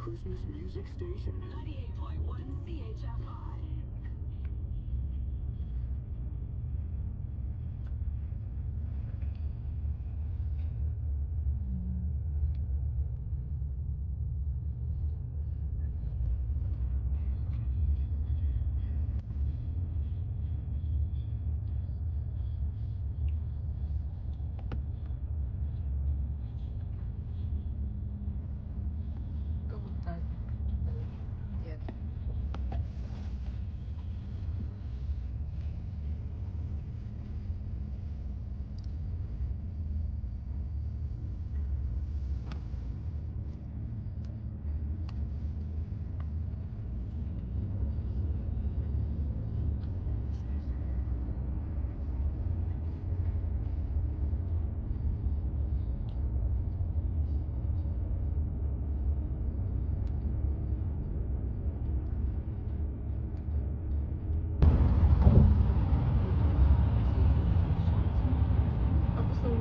Christmas music station. 98.1 CHFI.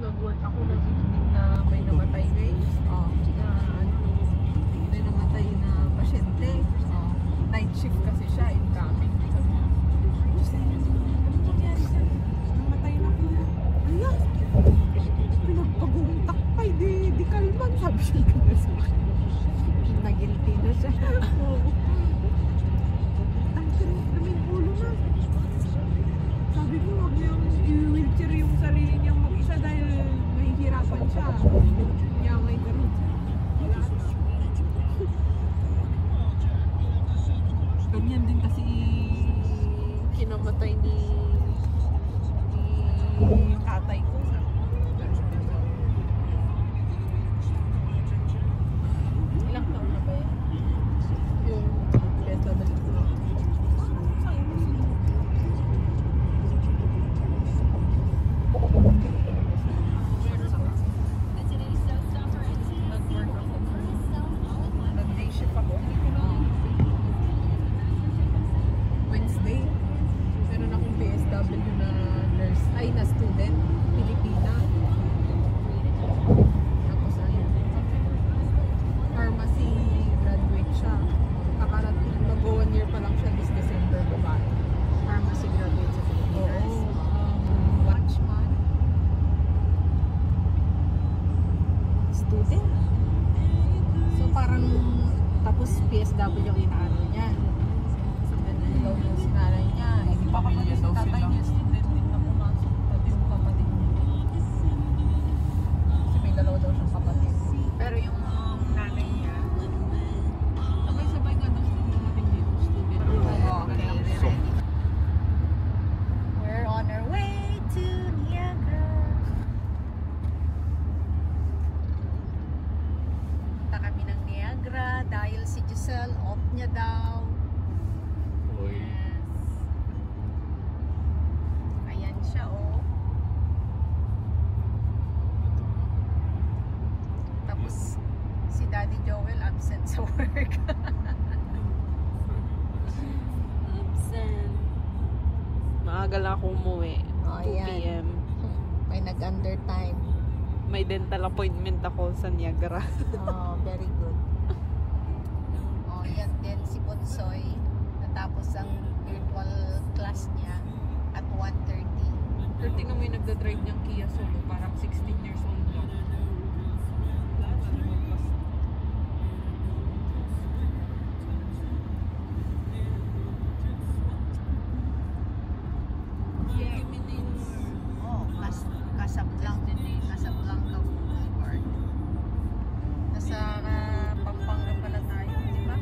Nag-work ako, nag-evening na may namatay guys. Na ano, may namatay na pasyente. Night shift kasi siya, incoming. Ano nangyari sa'yo? Namatay na ko. Ayan! Pinagpag-utak pa, di kalman. Sabi siya na sa akin. Nagilty na siya. Ang kinis na may ulo na. Sabi ko, huwag niya i-wheelchair yung sarili niyang mag-isa dahil mahihirapan siya. Kaya may ganun siya. Wala na. Ganyan din kasi kinamatay ni tatay ko. Ilang taon na ba yan? Yung beta balik ko. Wednesday, meron akong PSW na nurse, ay na student, Pilipina. Tapos ayun, pharmacy graduate siya. Kakarating, mag-1 year pa lang siya this December, babae. Pharmacy graduate sa Pilipinas. Watchman. Student. So parang tapos PSW yung inaano niya. Daw yung sinanay niya, hindi pa kapatid sa tatay niya, student din na pumasok, pati yung kapatid niya. Kasi may dalawa daw siyang kapatid. Pero yung nanay niya, sabay-sabay ka daw student natin dito, student. Okay, ready. We're on our way to Niagara. Punta kami ng Niagara dahil si Giselle off niya daw. Yes. Ayan siya, oh. Tapos si Daddy Joel absent sa work. Absent. Maaga lang ako umuwi. 2 p.m. May nag-under time. May dental appointment ako sa Niagara. Oh, very good. Oh, yan din si Bonsoy. Natapos ang virtual class niya at 1:30. 30 na may nagdadrive niyang Kia Solo. Parang 16 years old lang. Oh, Casablanca Boulevard. Nasa Pampanga pala tayo, di ba?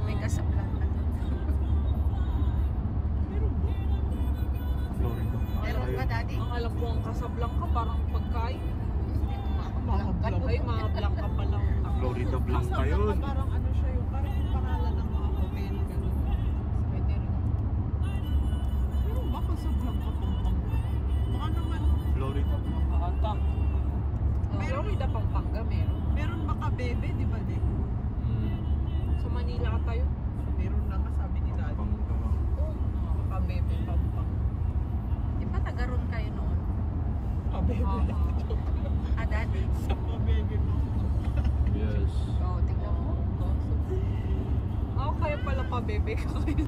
May Casablanca doon. Meron ba, Daddy? Ang alam ko ang Casablanca parang pagkain. Blanca. Ay, mga Blanca pala. Florida Blanca yun. Parang ano siya yung parang yung pangalan ng mga hotel. Ganun. Pwede rin. Meron ba Casablanca Pampanga? Baka naman. Florida Blanca ata. Florida Pampanga meron. Meron baka bebe, di ba din? Sa Manila ka tayo. Meron na kasabi ni Daddy. Baka bebe, pampang. Di ba tagaroon kayo noon? Bebe. Daddy? Sa bebe mo. Yes. Oh, tingnan mo. Nakabebe ka kayo.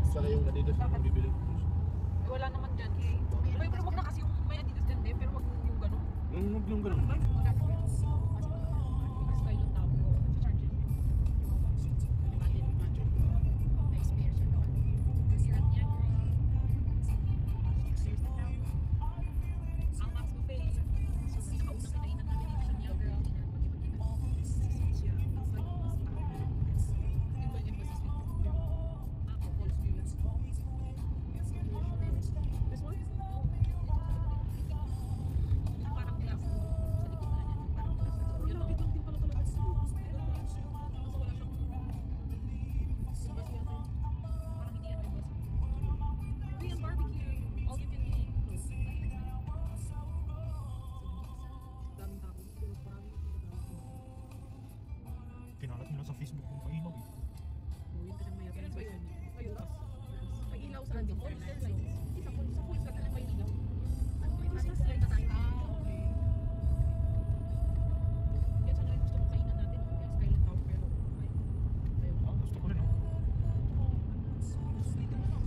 Saka yung Adidas na bibili. Wala naman dyan eh. Pero wag na kasi yung may Adidas dyan eh. Pero wag yung gano'n. Yung gano'n. Style yung tao ko. Charge it. Na-experience yun doon. Kasi rat niya. Ang Max Buffet. So, nakausap na kainan namin yung isang young girl. Siya. It's like, yung ba yung basis with ako, false view. This one? Yung parang glass sa likod na niya. Parang glass. Yun lang, itong din pala talaga. Kaso wala siyang bus yata. Parang hindi yan may bus. Uy, ang barbecue. All you can eat. Daming tao. Parang Kinalat nila sa Facebook kung pailaw eh. yun kasi may appearance ba yun? Ayun, may ilaw sa atin. Or is there lights? Isa po, sa pulis lang may ilaw. Ano may Christmas light na tayo? Okay. Yan sana yung gusto kong kainan natin. Yung Skyline Tower, pero ayun. Gusto ko rin oh. Dito mo lang.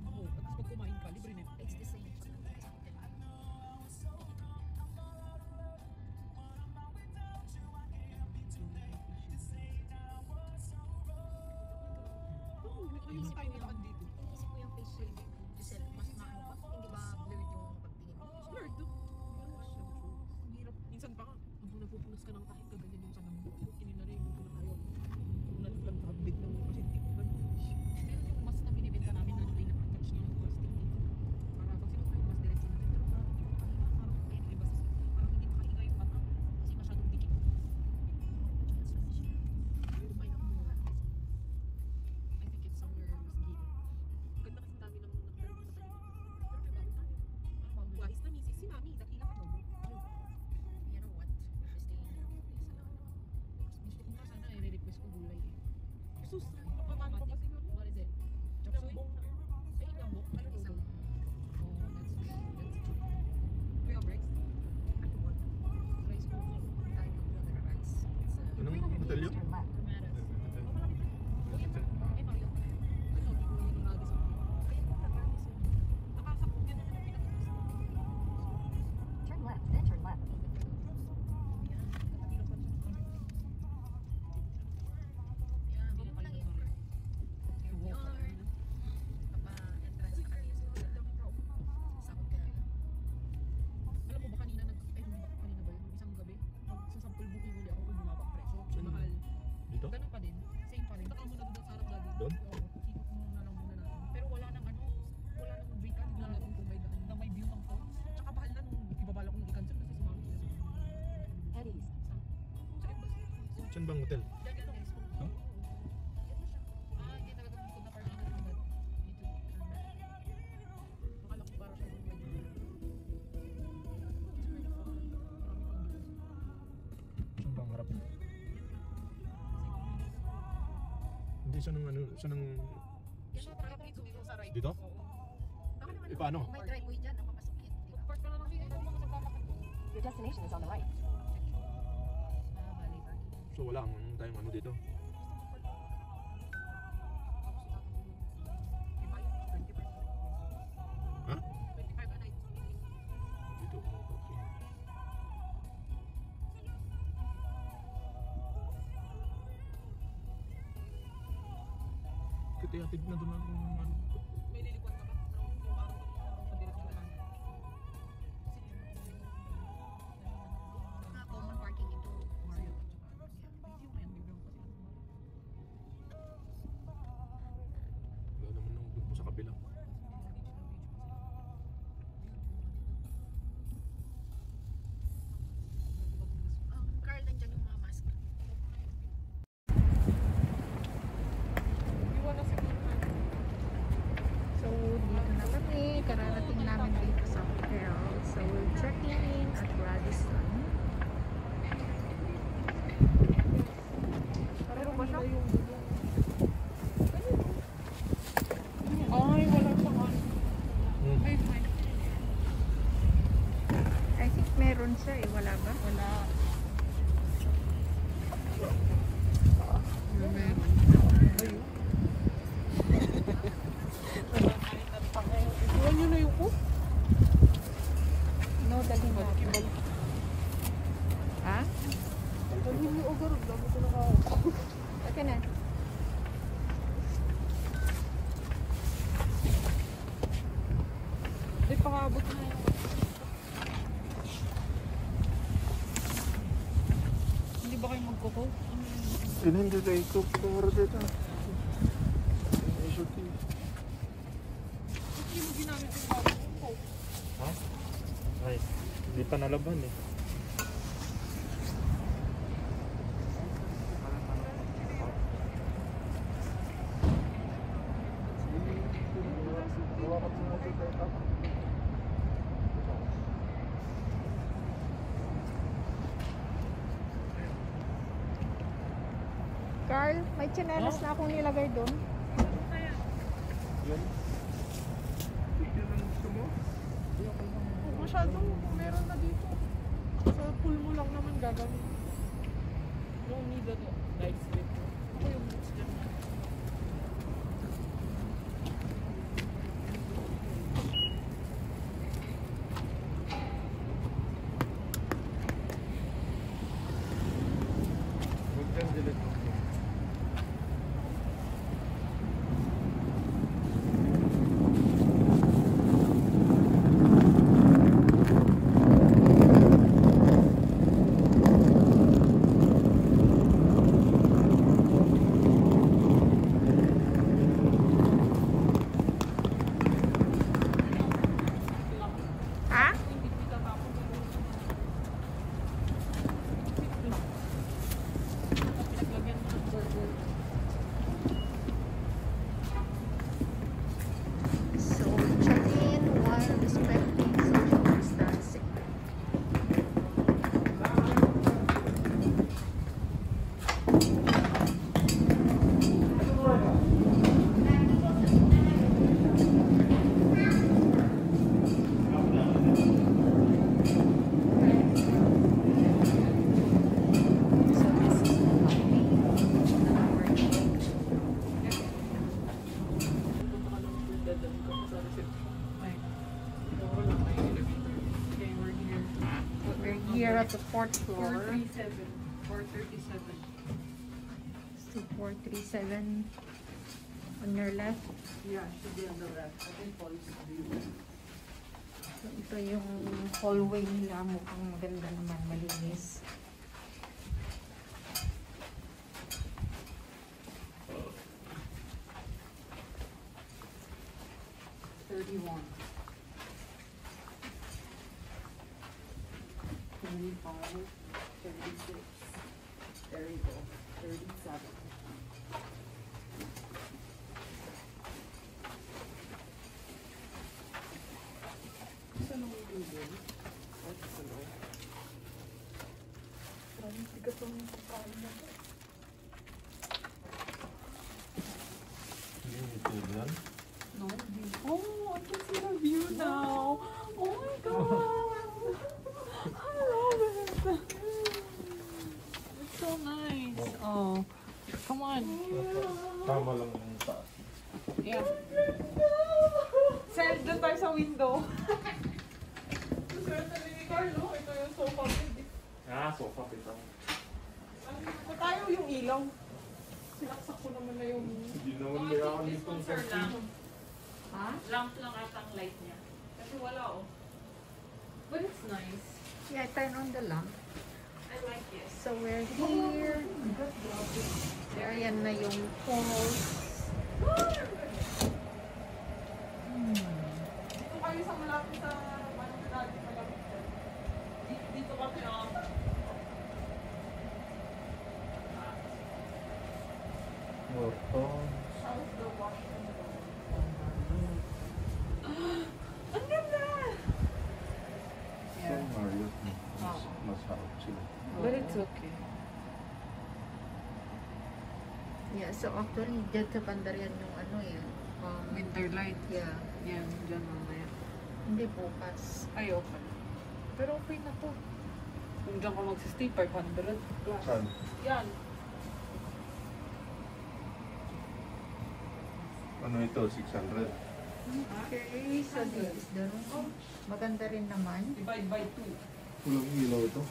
Oh, at pag kumain ka, libre na yun. It's the same. Ayun tayo nilaan dito. Inisip ko yung face shade. Giselle, mas maano pa. Hindi ba blurred yung pagtingin mo? Blurred to. Ang hirap. Minsan pa nga, kung nagpupunos ka ng kahit kaganyan yung sanang mo, kininari, hindi ko na tayo. Kung nalaglag na big ng pasyente. Pero yung mask na binibenta namin na may naka-attach ng plastic dito. Para pag sinuot mo yung mask direct sinabi, pero parang kaya niliba sa parang hindi makahinga yung mata kasi masyadong dikit. Kumain ako mura. I think it's somewhere mas gilid. Ganda kasi dami ng nakatalo sa tayo. Pero may bago tayo. Parang buwahis na misis si Mami, dakila ka daw. You know what? We're staying here. Isa lang. Gusto ko nga sana i-request ko gulay eh. Sus, napamano pa kasi nun. What is it? Chop suey? Ay, gambok. Ano Isang, luto? Oh, that's true. Do you have rice? ano what? Rice ko. I don't know the rice. It's a... Anong batalyon? Mr. Matt. Tomatoes. Oh, malapit na. Oh, yan. Eh, Mario. Ano, di ko yung nagis ako. Ayun, nakakalis yun. Nakasakot yan na pinag-iwas. Turn left, then turn left. Saan bang hotel? Diyan ito guys. Huh? Hindi talaga kung na parking na naman. Dito. Akala ko para sa mga Saan bang harap mo? Hindi, saan ang ano, saan ang... Yan na parang dito sa right. Dito? Tama naman. Eh, paano? May driveway dyan ang papasukin. Park ka na lang dito. Ano sa papakan ko? Your destination is on the right. Bali parking. So wala ang tayong ano dito. Ha? 25 a night. Dito. Okay. Kati-atid na doon ang ano. May lilikuan ka ba? Yung araw sa direksyon na lang. Mga common parking ito. Mario. Wala naman nung doon po sa kabila. Carl, nandyan yung mga mask. Iwan na siguro na. So, dito na kami. Kararating namin dito sa hotel. So, we're checking in at Radisson. Pero ba siya? Ay, wala pa ka. Ay, fine. I think meron siya eh. Wala ba? Wala. Meron. Ayun. Iwan nyo na yung cook. No, dalhin natin. Ha? Dalhin mo agad. Dami ko na ka. Okay na. Ay, pakabot na yun. Hindi ba kayo magkuko? Hindi tayo cook para dito. Hindi mo ginamit yung bagong coke. Ha? Ay, hindi pa nalaban eh. Carl, may tsinelas na akong nilagay doon. Yan. Yan ang gusto mo? Masyadong meron na dito. Sa pool mo lang naman gagawin. No need na to. Night sleep. Ako yung boots dyan. Huwag kang dilit. Ha? Hindi kita tapos. Pinaglagyan mo ng burger. So, check in while respecting social distancing. So, this is the lobby. Punta ka lang for dadaan ka sa reception. Ay. Ito lang may elevator. Okay, we're here. We're here at the fourth floor. 437. 437. So, 437 on your left. Yeah, should be on the left. I think police view. So, ito yung hallway nila. Mukhang maganda naman, malinis. There you go. 37. Saan ang dulo? At sa loob. Parang tigas ang pagkain na to. Hindi yung YouTube yan. No? Oh, I can see the view now. Oh my god. I love it. It's so nice. Oh, come on. Tama lang yung taas. Yeah. Send doon tayo sa window. Swerte ni Carlo. Ito yung sofa bed. Ah, sofa pita. Ano tayo yung ilaw? Sinaksak ko naman na yung... Hindi naman kaya ako nito. Ha? Lamp lang ata ang light niya. Kasi wala oh. But it's nice. Yeah, turn on the lamp. I like it. So we're here. There, yan na yung falls. Dito kayo sa malapit sa... Ano na natin malapit sa... Dito kami ah. Morton. How's the washroom? Ang ganda! Sa Marriott, mas harap sila. But it's okay. Yeah, so actually, dyan sa Pandarian yung ano eh. Winter light. Yeah, Yan, dyan mamaya. hindi bukas. Ay, okay. Pero okay na to. Kung dyan ka magsistay, 500 plus. Saan? Yan. Ano ito? 600? Okay, so this is the room. Maganda rin naman. Divide by 2. Walang ilaw ito.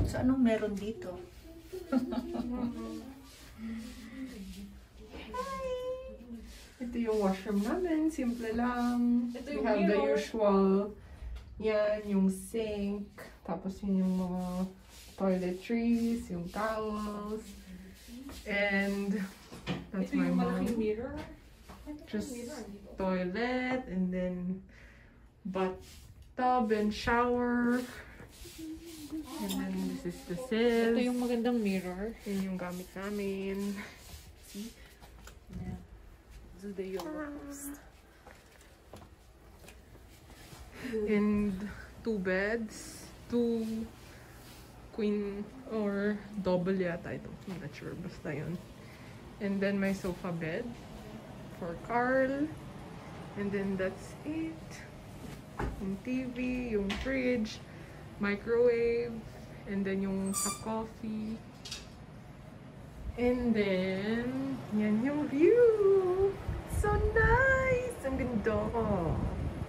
So anong meron dito? Ito yung washroom namin. Simple lang. Ito We yung have the mirror. usual. Yan, yung sink. Tapos yun yung mga toiletries, yung towels. And that's Ito my yung malaking mom. mirror. Just toilet and then bathtub and shower. And then this is the sieve. Ito yung magandang mirror. Yun yung gamit namin. Yeah. This is the yoga post. And 2 beds, 2 queen or double yata ito. I'm not sure. Basta yun. And then my sofa bed for Carl. And then that's it. Yung TV, yung fridge, microwave, and then yung sa coffee. And then, yan yung view. So nice! Ang ganda. Oh.